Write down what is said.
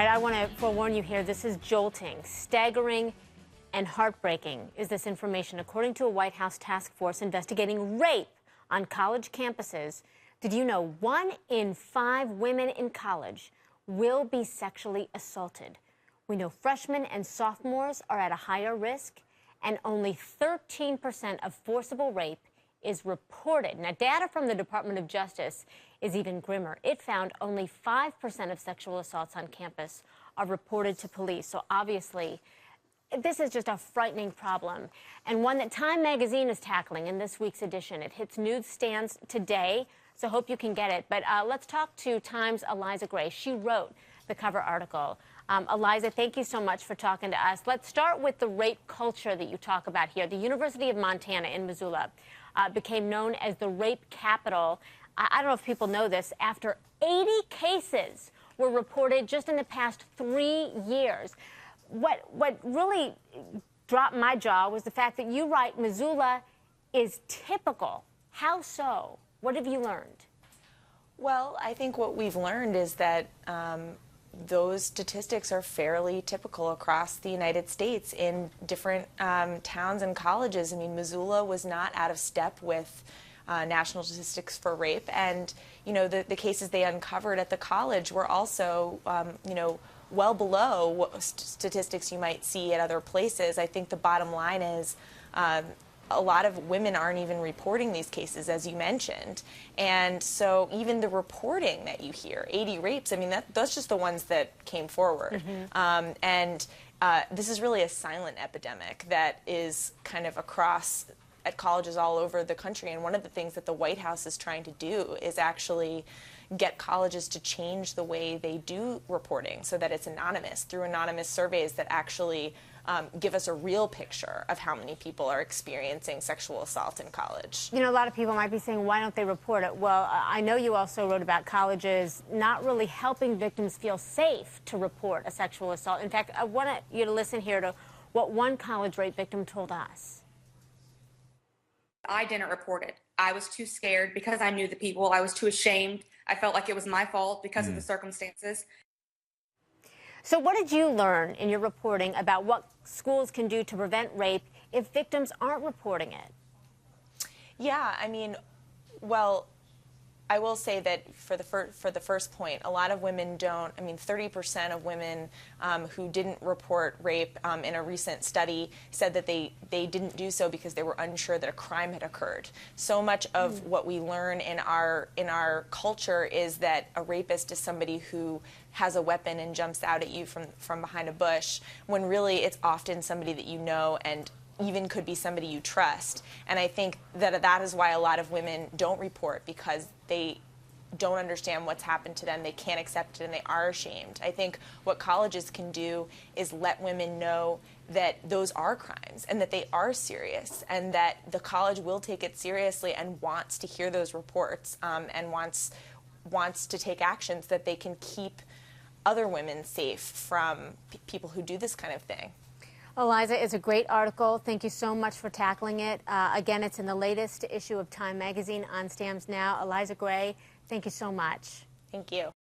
I want to forewarn you here, this is jolting, staggering, and heartbreaking is this information. According to a White House task force investigating rape on college campuses, did you know 1 in 5 women in college will be sexually assaulted? We know freshmen and sophomores are at a higher risk, and only 13% of forcible rape is reported. Now, data from the Department of Justice is even grimmer. It found only 5% of sexual assaults on campus are reported to police. So obviously, this is just a frightening problem, and one that Time magazine is tackling in this week's edition. It hits newsstands today, so hope you can get it. But let's talk to Time's Eliza Gray. She wrote the cover article. Eliza, thank you so much for talking to us. Let's start with the rape culture that you talk about here. The University of Montana in Missoula became known as the rape capital. I don't know if people know this. After 80 cases were reported just in the past 3 years. What really dropped my jaw was the fact that you write Missoula is typical. How so? What have you learned? Well, I think what we've learned is that those statistics are fairly typical across the United States in different towns and colleges. I mean, Missoula was not out of step with national statistics for rape, and the cases they uncovered at the college were also well below what statistics you might see at other places. I think the bottom line is a lot of women aren't even reporting these cases, as you mentioned. And so even the reporting that you hear, 80 rapes, I mean, that's just the ones that came forward. This is really a silent epidemic that is kind of across at colleges all over the country. And one of the things that the White House is trying to do is actually get colleges to change the way they do reporting so that it's anonymous, through anonymous surveys that actually give us a real picture of how many people are experiencing sexual assault in college. You know, a lot of people might be saying, why don't they report it? Well, I know you also wrote about colleges not really helping victims feel safe to report a sexual assault. In fact, I want you to listen here to what one college rape victim told us. I didn't report it. I was too scared because I knew the people. I was too ashamed. I felt like it was my fault because of the circumstances. So what did you learn in your reporting about what schools can do to prevent rape if victims aren't reporting it? Yeah, I mean, well, I will say that for the first point, a lot of women don't. I mean, 30% of women who didn't report rape in a recent study said that they didn't do so because they were unsure that a crime had occurred. So much of what we learn in our culture is that a rapist is somebody who has a weapon and jumps out at you from behind a bush, when really it's often somebody that you know and even could be somebody you trust. And I think that is why a lot of women don't report, because they don't understand what's happened to them. They can't accept it and they are ashamed. I think what colleges can do is let women know that those are crimes and that they are serious, and that the college will take it seriously and wants to hear those reports and wants to take actions that they can keep other women safe from people who do this kind of thing. Eliza, it's a great article. Thank you so much for tackling it. Again, it's in the latest issue of Time magazine on stands now. Eliza Gray, thank you so much. Thank you.